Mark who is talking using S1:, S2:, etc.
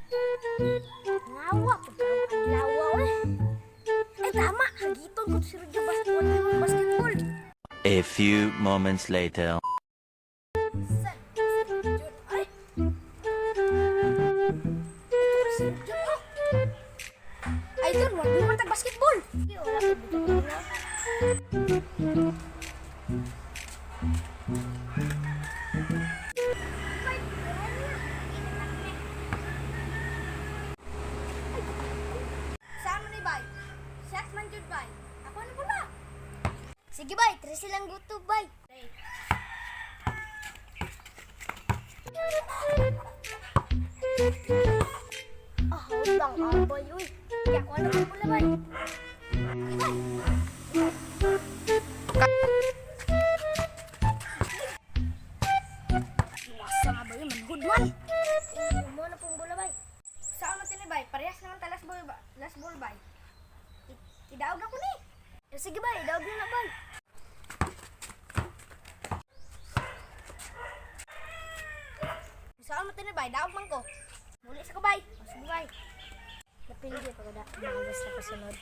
S1: Ngawa, pagkakalawa eh. Tama, hagiton ko si Rodyo basketball.
S2: A few moments later.
S1: Ay, doon, wag mo basketball. Wala ko dito na. Saan mo ni bay? Shot man jud bay. Ako na pula. Sige bay, 3 silang guto bay. Ah, bang aboy uy. Ya ko na pula bay. Wasa nga ba yun? Manhudman! Mo na pong bola bay. Saan mo tinibay? Parehas naman ta last ball bay. Idaog ako ni. Sige bay, idaog na bay. Saan mo tinibay? Daog man ko. Muli sa ko bay. Sige bay. Napili pa ko da. Mga basta ko sunod.